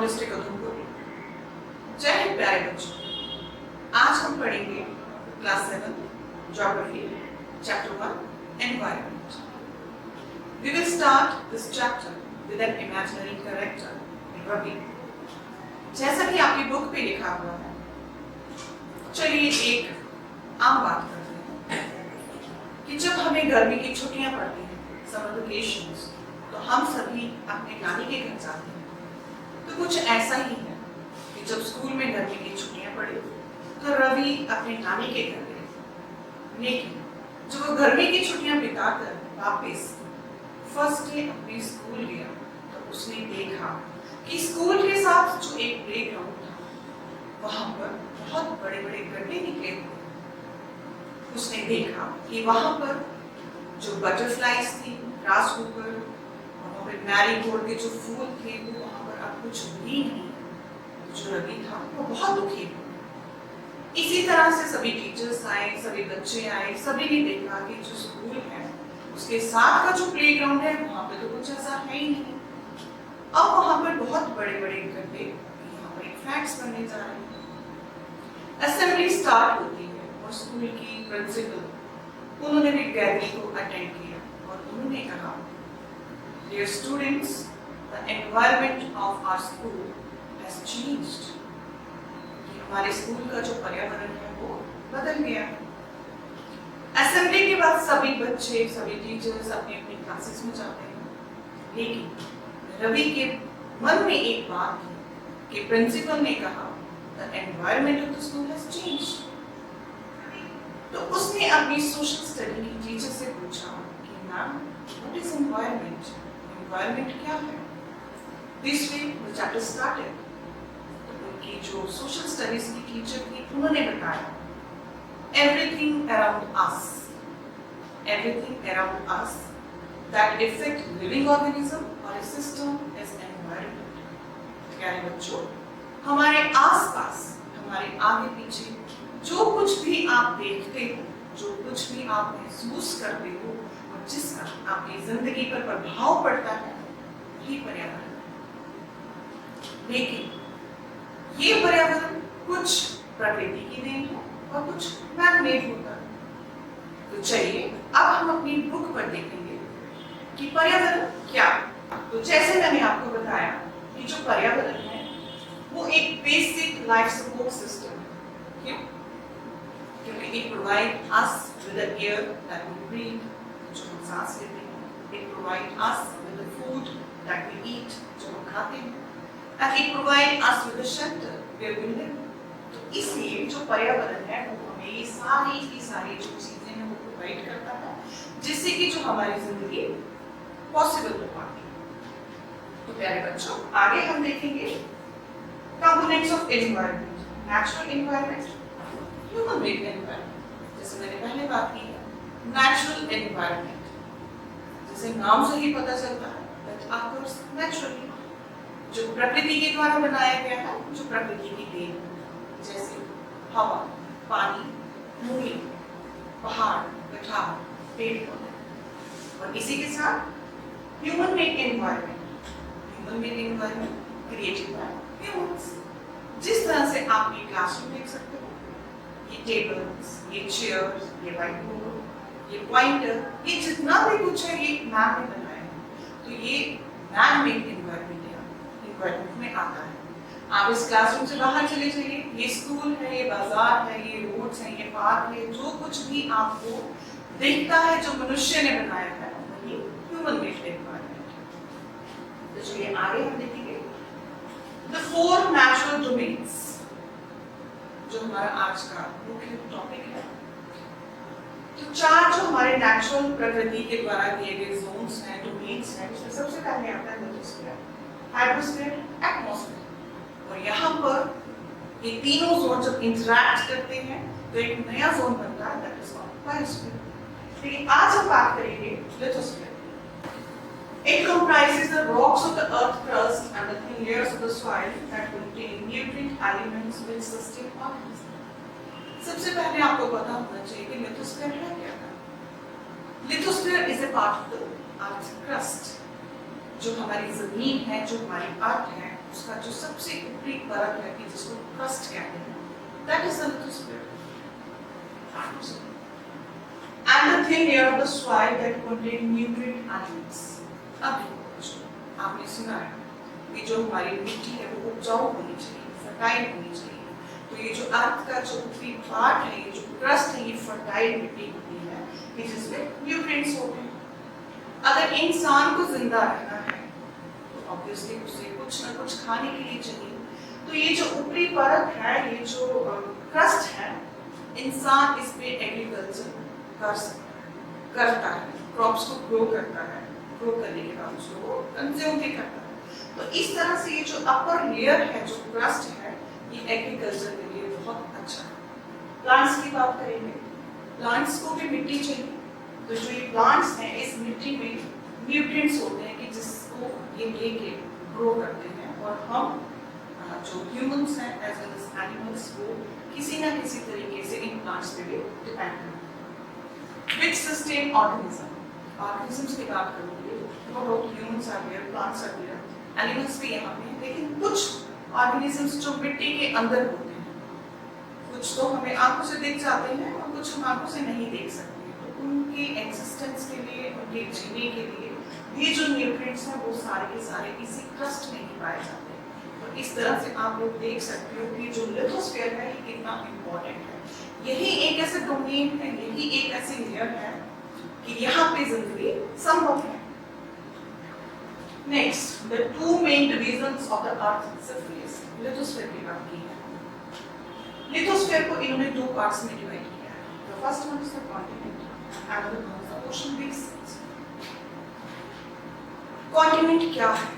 District Udhampur. जय हिंद प्यारे बच्चों, आज हम पढ़ेंगे class 7 geography chapter 1 environment. We will start this chapter with an imaginary character, Ravi. जैसा कि आपकी बुक पे लिखा हुआ है, चलिए एक आम बात करते हैं कि जब हमें गर्मी की छुट्टियां पड़ती हैं, समर वेकेशंस, तो हम सभी अपने नानी के घर जाते हैं। तो कुछ ऐसा ही है कि जब स्कूल में गर्मी की छुट्टियां पड़ी तो रवि अपने नानी के घर गए। लेकिन जब वो गर्मी की छुट्टियां बिताकर वापस फर्स्ट डे अपने स्कूल गया तो उसने देखा कि स्कूल के साथ जो एक प्लेग्राउंड था, वहां पर बहुत बड़े बड़े गड्ढे निकले हुए। उसने देखा कि वहां पर जो बटरफ्लाईज थी, ग्रास ऊपर, वहां पर मैरीगोल्ड के जो फूल थे, वो वहां पर अब कुछ भी नहीं। जो रवि था वो बहुत दुखी हुआ। इसी तरह से सभी टीचर्स आए, सभी बच्चे आए, सभी ने देखा कि जो स्कूल है उसके साथ का जो प्लेग्राउंड है वहां पे तो कुछ ऐसा है ही नहीं। अब वहां पर बहुत बड़े बड़े गड्ढे, यहाँ पर एक फ्लैट्स बनने जा रहे हैं। असेंबली स्टार्ट होती है और स्कूल की प्रिंसिपल, उन्होंने भी गैदरिंग को अटेंड किया और उन्होंने कहा, dear students, the environment of our school has changed. हमारे स्कूल का जो पर्यावरण है वो बदल गया। असेंबली के बाद सभी बच्चे, सभी टीचर्स अपनी अपनी क्लासेस में जाते हैं। लेकिन रवि के मन में एक बात थी कि प्रिंसिपल ने कहा, the environment of the school has changed. तो उसने अपनी सोशल स्टडी की टीचर से पूछा कि ma'am, what is environment? Environment क्या है? This way the chapter started. उनकी जो सोशल स्टडीज की टीचर थी, उन्होंने बताया, everything around us that affect living organism or a system is environment। प्यारे बच्चों, हमारे आसपास, हमारे आगे पीछे जो कुछ भी आप देखते हो, जो कुछ भी आप महसूस करते हो और जिसका आपकी जिंदगी पर प्रभाव पड़ता है, वही पर्यावरण। लेकिन ये पर्यावरण कुछ प्रकृति की देन है और कुछ मैन-मेड होता है। तो चलिए अब हम अपनी बुक पर देखेंगे कि पर्यावरण क्या। तो जैसे मैंने आपको बताया कि जो पर्यावरण है वो एक बेसिक लाइफ सपोर्ट सिस्टम है। क्यों? क्योंकि it provide us with the air that we breathe, जो हम सांस लेते हैं। It provide us with the food that we eat, जो हम खाते हैं। And it provide us with the shelter where we live। तो इसलिए जो पर्यावरण है वो हमें ये सारी की सारी जो चीजें हैं वो प्रोवाइड करता है, जिससे कि जो हमारी जिंदगी पॉसिबल हो पाती है। तो प्यारे बच्चों, आगे हम देखेंगे components of environment, natural environment, human made environment. जैसे मैंने पहले बात की है, नेचुरल एनवायरनमेंट, जैसे नाम से ही पता चलता है, दैट ऑकर्स नेचुरली, जो प्रकृति के द्वारा बनाया गया है, जो प्रकृति की देन है। जैसे हवा, पानी, मूली, पहाड़, पठार, पेड़ पौधे। और इसी के साथ human made environment, human made environment created by humans. जिस तरह से आप ये क्लासरूम देख सकते हो, ये टेबल्स, ये चेयर्स, ये व्हाइट बोर्ड, ये पॉइंटर, ये जितना भी कुछ है ये मैन ने बनाया है। तो ये मैन मेड एनवायरनमेंट में आता है। आप इस क्लासरूम से बाहर चले जाइए, ये स्कूल है, ये बाजार है, ये रोड्स हैं, ये पार्क है, जो कुछ भी आपको दिखता है जो मनुष्य ने बनाया है, वही ह्यूमन मेड एनवायरनमेंट। तो चलिए आगे हम देखेंगे द 4 नेचुरल डोमेन्स, जो हमारा आज का मुख्य टॉपिक है। तो 4 जो हमारे नेचुरल प्रकृति के द्वारा दिए गए जोन्स हैं, डोमेन्स हैं, उसमें सबसे पहले आता है लिथोस्फीयर, हाइड्रोस्फीयर, एटमॉस्फेयर। और यहाँ पर ये तीनों जोन जब इंटरैक्ट करते हैं तो एक नया जोन बनता है, दैट इज कॉल्ड बायोस्फीयर। लेकिन आज हम बात करेंगे lithosphere. It comprises the rocks of the earth crust and the thin layers of the soil that contain nutrient elements which sustain organisms। सबसे पहले आपको पता होना चाहिए कि लिथोस्फीयर है क्या। Lithosphere is a part of the earth crust, जो हमारी जमीन है, जो हमारी अर्थ है, उसका जो सबसे ऊपरी परत है कि जिसको क्रस्ट कहते हैं, that is the lithosphere. And the thin layer of the soil that contain nutrient elements. अब आपने सुना है कि जो हमारी मिट्टी है वो उपजाऊ होनी चाहिए, फर्टाइल होनी चाहिए। तो ये जो अर्थ का जो ऊपरी पार्ट है, ये जो क्रस्ट है, ये फर्टाइल मिट्टी होती है कि जिसमें न्यूट्रिएंट्स होते हैं। अगर इंसान को जिंदा रहना है तो ऑब्वियसली उसे कुछ ना कुछ खाने के लिए चाहिए। तो ये जो ऊपरी परत है, ये जो क्रस्ट है, इंसान इस पे एग्रीकल्चर कर सकता है, करता है, क्रॉप्स को ग्रो करता है, ग्रो करने के बाद उसको कंज्यूम भी करता है। तो इस तरह से ये जो अपर लेयर है, जो क्रस्ट है, ये एग्रीकल्चर के लिए बहुत अच्छा है। प्लांट्स की बात करेंगे, प्लांट्स को भी मिट्टी चाहिए। तो जो ये प्लांट्स हैं, इस मिट्टी में न्यूट्रिएंट्स होते हैं कि जिसको ये लेके ग्रो करते हैं, और हम जो ह्यूमंस हैं एज वेल एज एनिमल्स, वो किसी ना किसी तरीके से इन प्लांट्स पे भी डिपेंड हैं। Which sustain organism? Organisms की बात करूँगी, बहुत humans are there, plants are there, animals भी यहाँ पे हैं, लेकिन कुछ ऑर्गेनिजम्स जो मिट्टी के अंदर होते हैं, कुछ तो हमें आंखों से दिख जाते हैं और कुछ हम आंखों से नहीं देख सकते। तो उनके एग्जिस्टेंस के लिए, उनके जीने के लिए ये जो न्यूट्रिएंट्स हैं वो सारे के सारे इसी क्रस्ट में ही पाए जाते हैं। तो इस तरह से आप लोग देख सकते हो कि जो लिथोस्फीयर है ये कितना इम्पोर्टेंट है। यही एक ऐसे डोमेन है, यही एक ऐसी लेयर है कि यहाँ पे जिंदगी संभव है। Next, the two main divisions of the earth surface, lithosphere की बात की है। लिथोस्फीयर को इन्होंने दो पार्ट्स में डिवाइड किया है। The first one is the continent and the one is the ocean basins. Continent क्या है?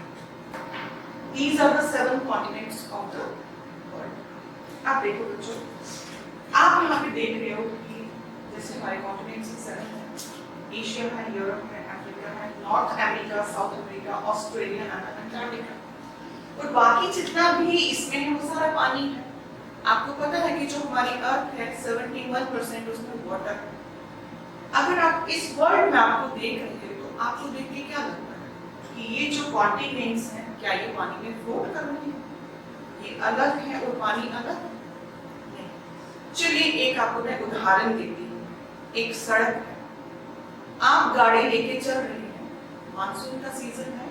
These are the 7 continents of the world. आप देखो बच्चों, आप यहाँ पे देख रहे हो कि जैसे हमारे कॉन्टिनेंट्स 7 हैं, एशिया है, यूरोप है, अफ्रीका है, north America, south America, Australia and Antarctica. और बाकी जितना भी इसमें है वो सारा पानी है। आपको पता है कि जो हमारी अर्थ है 71% उसमें वाटर है। अगर आप इस वर्ल्ड मैप को देख रहे हो तो आपको देख के क्या लगता है कि ये जो कॉन्टिनेंट्स हैं, क्या ये पानी में फ्लोट कर रहे हैं? ये अलग है और पानी अलग नहीं। चलिए एक आपको मैं उदाहरण देती हूँ। एक सड़क है, आप गाड़ी लेके चल रहे हैं, मानसून का सीजन है,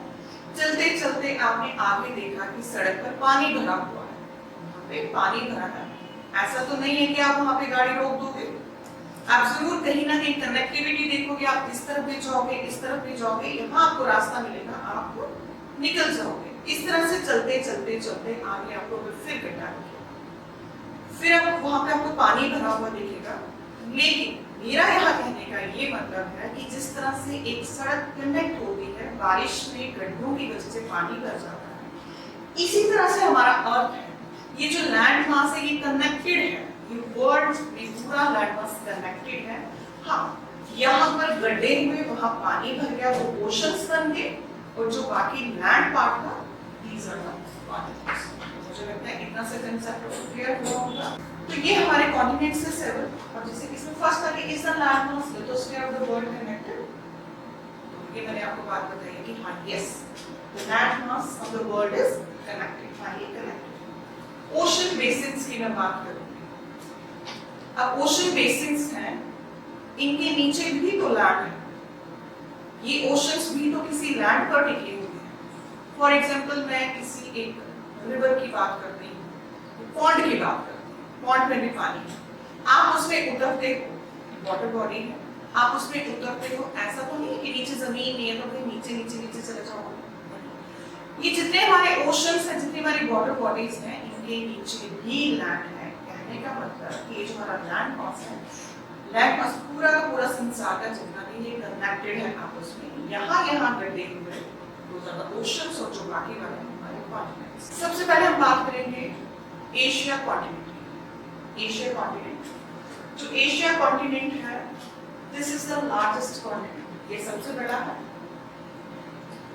चलते चलते आपने आगे देखा कि सड़क पर पानी भरा हुआ है। वहाँ पे पानी भरा है, ऐसा तो नहीं है कि आप वहाँ पे गाड़ी रोक दोगे। आप जरूर कहीं ना कहीं कनेक्टिविटी देखोगे, आप इस तरफ भी जाओगे, इस तरफ भी जाओगे, यहाँ आपको रास्ता मिलेगा, आप निकल जाओगे। इस तरह से चलते चलते चलते आगे आपको फिर गड्ढा दिखेगा, फिर आप वहां पे आपको पानी भरा हुआ दिखेगा। लेकिन मेरा यहाँ कहने का ये मतलब है कि जिस तरह से एक सड़क कनेक्ट होती है, बारिश में गड्ढों की वजह से पानी भर जाता है, इसी तरह से हमारा अर्थ है। ये जो लैंड मास है ये कनेक्टेड है, ये वर्ल्ड में पूरा लैंड मास कनेक्टेड है। हाँ, यहाँ पर गड्ढे हुए, वहां पानी भर गया, वो ओशंस बन गए, और जो बाकी लैंड पार्ट था, these are the continents। मुझे लगता है इतना से कंसेप्ट क्लियर हुआ होगा। तो ये हमारे कॉन्टिनेंट्स से 7, और जैसे इसमें फर्स्ट वाले is the land mass, lithosphere of the world connected. तो ये मैंने आपको बात बताई कि हाँ, yes, the land mass of the world is connected, finally connected. Ocean basins की मैं बात करूंगी। अब ओशन बेसिन्स हैं, इनके नीचे भी तो लैंड है। ये ओशंस भी तो किसी लैंड पर टिके हुए हैं। फॉर एग्जाम्पल मैं किसी एक रिवर की बात करती हूँ, पॉन्ड की बात करती हूँ, पॉन्ड में भी पानी है, आप उसमें उतरते हो, वाटर बॉडी है, आप उसमें उतरते हो, ऐसा तो नहीं है कि नीचे जमीन नहीं है तो फिर नीचे नीचे नीचे चले जाओगे। ये जितने हमारे ओशंस हैं, जितनी हमारी वाटर बॉडीज हैं, इनके नीचे भी लैंड है। कहने का मतलब ये जो हमारा लैंड मास है, लैंड मास पूरा का पूरा संसार का जितना भी ये कनेक्टेड है आपस में, यहाँ गड्ढे हुए, those are the oceans, और जो बाकी वाले हमारे कॉन्टिनेंट्स। सबसे पहले हम बात करेंगे एशिया कॉन्टिनेंट। एशिया कॉन्टिनेंट, जो एशिया कॉन्टिनेंट है, this is the largest continent, ये सबसे बड़ा है।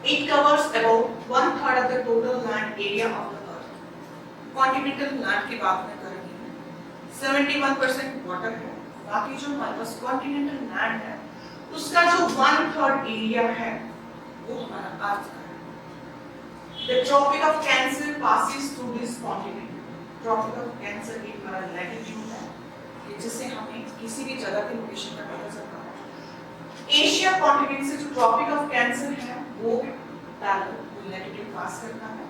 It covers about 1/3 of the total land area of the earth. Continental land की बात मैं कर रही हूँ, 71% वाटर है। बाकी जो हमारे पास कॉन्टिनेंटल लैंड है, उसका जो 1/3 एरिया है वो हमारा अर्थ का है। The Tropic of Cancer passes through this continent. Tropic of Cancer एक हमारा लैटिट्यूड है कि जिससे हमें किसी भी जगह के लोकेशन का पता चलता है। एशिया कॉन्टिनेंट से जो ट्रॉपिक ऑफ कैंसर है वो पैरेलल लैटिट्यूड पास करता है।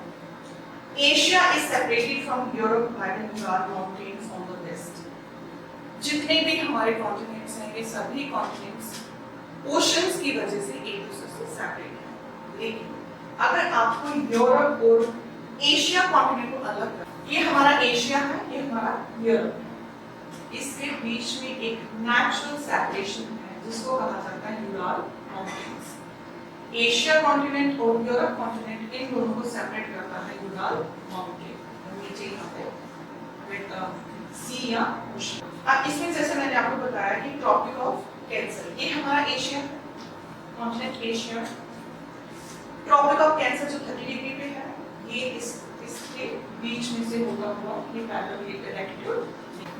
Asia is separated from Europe by the Himalaya mountains on the west. जितने भी हमारे कॉन्टिनेंट्स हैं ये सभी कॉन्टिनेंट्स ओशंस की वजह से एक दूसरे से सेपरेट हैं। लेकिन अगर आपको यूरोप और एशिया कॉन्टिनेंट को अलग कर, ये हमारा एशिया है, ये हमारा यूरोप है, इसके बीच में एक नेचुरल सेपरेशन है जिसको कहा जाता है यूरल माउंटेन्स। एशिया कॉन्टिनेंट और यूरोप कॉन्टिनेंट इन दोनों को सेपरेट करता है यूरल माउंटेन, नीचे यहाँ पे सी या ओशन। अब इसमें जैसे मैंने आपको बताया कि ट्रॉपिक ऑफ कैंसर ये हमारा एशिया है, continent Asia. Tropic of Cancer जो 30 डिग्री पे है ये इसके बीच में से होता हुआ ये parallel latitude.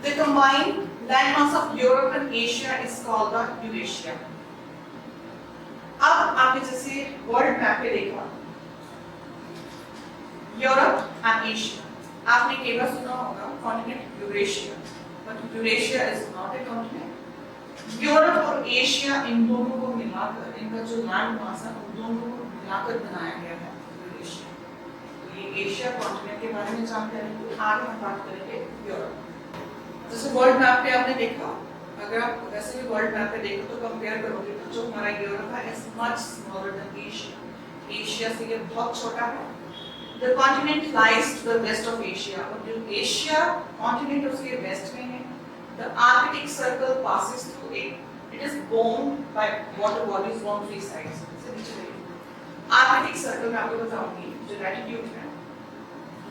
The combined land mass of Europe and Asia is called the Eurasia. अब आपने जैसे वर्ल्ड मैप पे देखा यूरोप एंड एशिया, आपने कई बार सुना होगा continent Eurasia, but Eurasia is not a continent. Europe और एशिया इन दोनों को मिलाकर इनका जो लैंड मास है उन दोनों को मिलाकर बनाया गया है यूरेशिया। तो ये एशिया कॉन्टिनेंट के बारे में जानते हैं। आगे हम बात करेंगे यूरोप। जैसे वर्ल्ड मैप पे आपने देखा, अगर आप वैसे भी वर्ल्ड मैप पे देखो तो कंपेयर करोगे तो जो हमारा यूरोप है is much smaller than Asia. Asia से ये बहुत छोटा है। The continent lies to the west of Asia, और जो एशिया कॉन्टिनेंट उसके वेस्ट में है। The Arctic Circle passes through it. It is bound by water bodies on three sides. Arctic circle में आपको बताऊंगी जो लैटिट्यूड है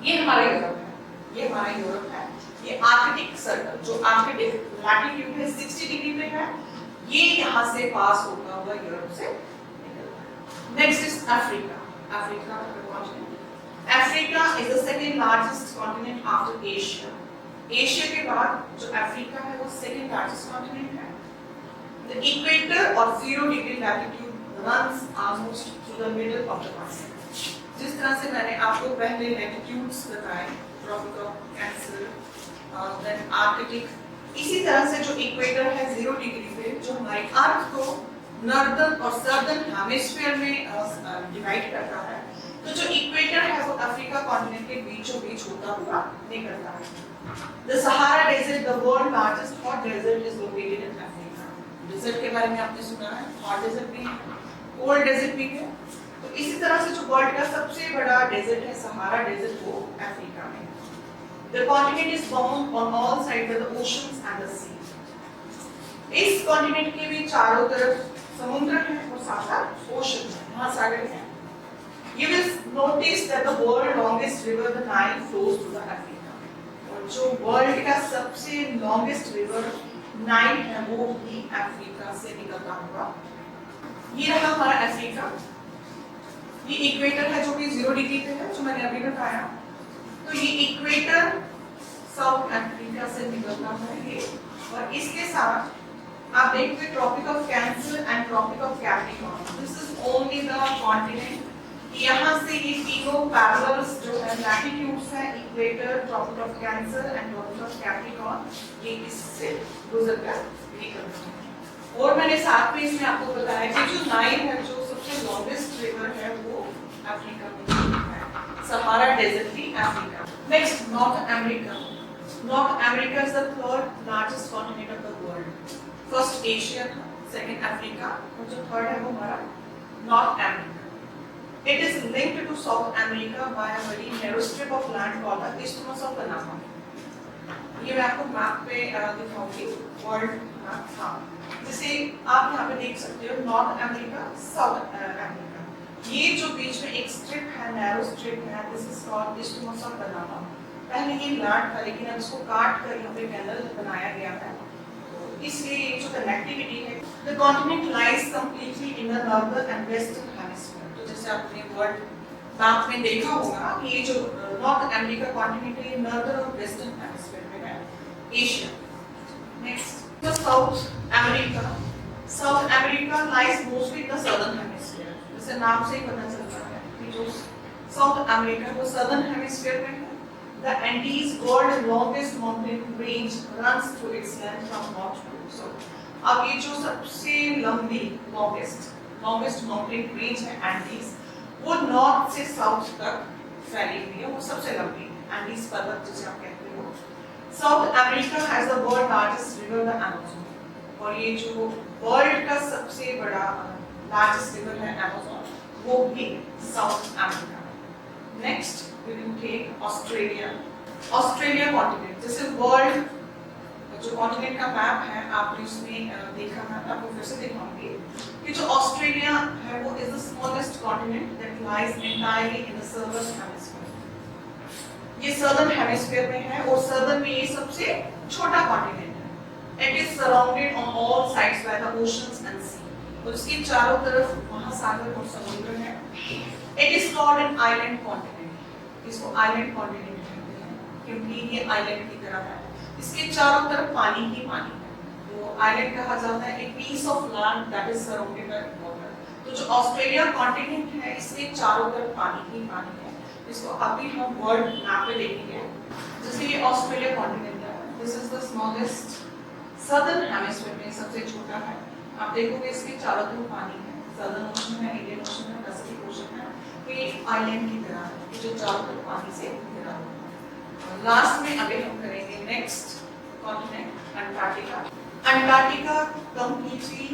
ये हमारा यूरोप है, ये हमारा यूरोप है। ये आर्कटिक सर्कल जो आर्कटिक लैटिट्यूड है 60 डिग्री पे है, ये यहाँ से पास होता हुआ यूरोप से निकलता है। Next is Africa. अफ्रीका का continent. Africa is the second largest continent after Asia. Asia के बाद जो अफ्रीका है वो सेकंड लार्जेस्ट कॉन्टिनेंट है। द इक्वेटर और 0 degree latitude runs almost through the middle of the continent. जिस तरह से मैंने आपको पहले लैटिट्यूड्स बताए, Tropic of Cancer, then Arctic, इसी तरह से जो इक्वेटर है 0 डिग्री पे जो हमारे अर्थ को नॉर्दर्न और सदर्न हेमिस्फीयर में डिवाइड करता है, तो जो इक्वेटर है वो अफ्रीका कॉन्टिनेंट के बीचों बीच होता हुआ निकलता है। The Sahara Desert, the world largest hot desert, is located in Africa. Desert के बारे में आपने सुना है, hot desert भी है, cold desert भी है। तो इसी तरह से जो वर्ल्ड का सबसे बड़ा डेजर्ट है सहारा डेजर्ट, वो अफ्रीका में है। The continent is bound on all sides by the oceans and the sea. इस कॉन्टिनेंट के भी चारों तरफ समुद्र है और साथ ओशन है, महासागर है। You will notice that the world longest river, the Nile, flows through the Africa. और जो वर्ल्ड का सबसे लॉन्गेस्ट रिवर नाइल है वो भी अफ्रीका से निकलता हुआ। ये रहा हमारा अफ्रीका। ये इक्वेटर है जो कि 0 डिग्री पे है, जो मैंने अभी बताया। तो ये इक्वेटर साउथ अफ्रीका से निकलता है ये, और इसके साथ आप देखते Tropic of Cancer and Tropic of Capricorn. This is only the continent. यहाँ से ये तीनों पैरेलल्स जो है लैटिट्यूड्स है, equator, Tropic of Cancer and Tropic of Capricorn, ये इससे गुजरकर निकलते हैं। और मैंने साथ में इसमें आपको बताया कि जो नाइल है जो सबसे लॉन्गेस्ट रिवर है वो अफ्रीका में है, सहारा डेजर्ट भी Africa. Next north America. North America is the third largest continent of the world. First Asia था, सेकंड अफ्रीका, और जो थर्ड है वो हमारा north America. It is linked to South America by a very narrow strip of land called the Isthmus of Panama. ये मैं आपको map पे दिखाऊंगी, वर्ल्ड मैप। हाँ, जैसे आप यहाँ पे देख सकते हो नॉर्थ अमेरिका, साउथ अमेरिका, ये जो बीच में एक स्ट्रिप है, नैरो स्ट्रिप है, this is called Isthmus of Panama। पहले ये लैंड था लेकिन अब इसको काट कर यहाँ पे कैनल बनाया गया है, तो इसलिए ये जो कनेक्टिविटी है। The continent lies completely in the northern and western hemisphere। जैसे आपने वर्ल्ड मैप में देखा होगा कि ये जो नॉर्थ अमेरिका कॉन्टिनेंट है ये नॉर्दर्न और वेस्टर्न हेमिस्फीयर में है, एशिया। नेक्स्ट तो south America. South America lies mostly in the southern hemisphere. जैसे नाम से ही पता चलता है कि जो साउथ अमेरिका वो सदर्न हेमिस्फीयर में है। The Andes, world longest mountain range, runs through its land from north to south. अब ये जो सबसे लंबी longest mountain range है Andes, वो नॉर्थ से साउथ तक फैली हुई है, वो सबसे लंबी Andes पर्वत जिसे आप कहते हो। South America has the world largest river, the Amazon, और ये जो वर्ल्ड का सबसे बड़ा लार्जेस्ट रिवर है Amazon, वो भी south America. Next we will take Australia continent. जैसे वर्ल्ड जो कॉन्टिनेंट का मैप है आपने उसमें देखा है, आपको फिर से दिखाऊंगी कि जो ऑस्ट्रेलिया है वो is the smallest continent that lies entirely in the southern hemisphere. ये सदर्न हेमिस्फीयर में है और सदर्न में ये सबसे छोटा कॉन्टिनेंट है। It is surrounded on all sides by the oceans and sea, और इसके चारों तरफ महासागर और समुद्र है। It is called an island continent, इसको आइलैंड कॉन्टिनेंट कहते हैं क्योंकि ये आइलैंड की तरह है, इसके चारों तरफ पानी ही पानी है, तो आइलैंड कहा जाता है। एक piece of land that is surrounded by water. तो जो ऑस्ट्रेलिया कॉन्टिनेंट है इसके चारों तरफ पानी ही पानी है। इसको अभी हम वर्ल्ड मैप पे देखेंगे। जैसे ये ऑस्ट्रेलिया कॉन्टिनेंट है, this is the smallest, southern hemisphere में सबसे छोटा है। आप देखोगे इसके चारों तरफ पानी है, सदर्न ओशन है, इंडियन ओशन है, पैसिफिक ओशन है, तो ये आइलैंड की तरह है जो चारों तरफ पानी से घिरा हुआ है। लास्ट में अभी हम करेंगे next continent Antarctica. Antarctica completely,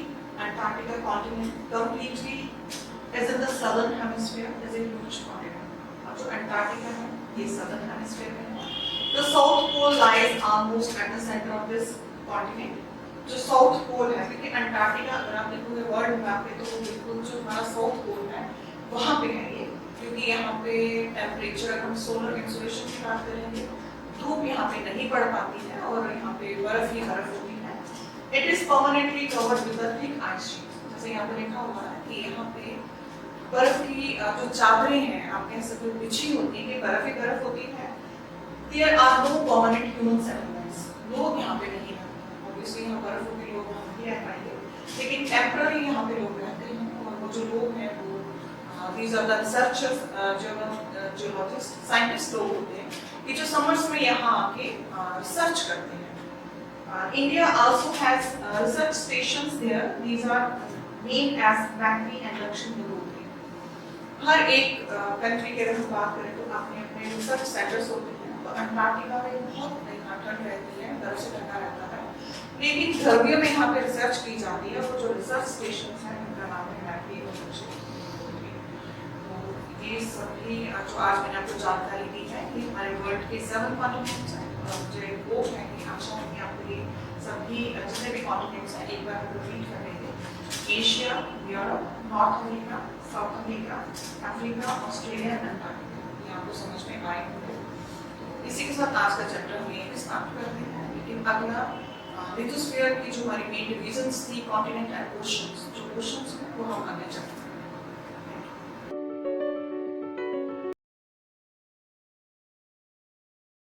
Antarctica continent completely is in the southern hemisphere, is a huge continent. अब जो अंटार्कटिका है ये सदर्न हेमिस्फीयर में है। The south pole lies almost at the centre of this continent. जो south pole है, क्योंकि Antarctica अगर आप देखोगे वर्ल्ड मैप पे तो बिल्कुल जो हमारा साउथ पोल है वहाँ पे है ये, क्योंकि यहाँ पे टेम्परेचर, हम सोलर इंसुलेशन की बात करेंगे, धूप यहाँ पे नहीं पड़ पाती है और यहाँ पे बर्फ ही बर्फ होती है। It is permanently covered with a thick ice sheet. जैसे यहाँ पे लिखा हुआ है कि यहाँ पे बर्फ की जो चादरें हैं आप कह सकते हो बिछी होती है, बर्फ ही बर्फ होती है। There are no permanent human settlements, लोग यहाँ पे नहीं रहते, ऑब्वियसली यहाँ बर्फ होगी, लोग वहाँ नहीं रह पाएंगे, लेकिन टेम्पररी यहाँ पे लोग रहते हैं। और वो जो लोग हैं वो these are the researchers, geologists, scientists लोग होते हैं कि जो समर्स में यहाँ आके रिसर्च करते हैं। India also has research stations there. These are named as Rakhi and Lakshadweep. हर एक कंट्री के अगर हम बात करें तो अपने अपने रिसर्च सेंटर्स होते हैं। तो अंटार्कटिका में बहुत ठंड रहती है, बर्फ से ढका रहता है, लेकिन गर्मियों में यहाँ पे रिसर्च की जाती है। और जो रिसर्च स्टेशन हैं उनका नाम है राखी और लक्षद्वीप। ये सभी जो आज मैंने आपको जानकारी दी है कि हमारे वर्ल्ड के 7 कॉन्टिनेंट्स हैं, और मुझे वो है कि आशा है कि आपको ये सभी जितने भी कॉन्टिनेंट्स हैं एक बार हम रिपीट कर लेंगे। Asia, Europe, north America, south America, Africa, Australia, Antarctica, ये आपको समझ में आए होंगे। तो इसी के साथ आज का चैप्टर हम यहीं समाप्त करते हैं, लेकिन अगला लिथोस्फीयर की जो हमारी मेन डिविजन्स थी, कॉन्टिनेंट एंड ओशंस, जो ओशंस हैं वो हम अगले चैप्टर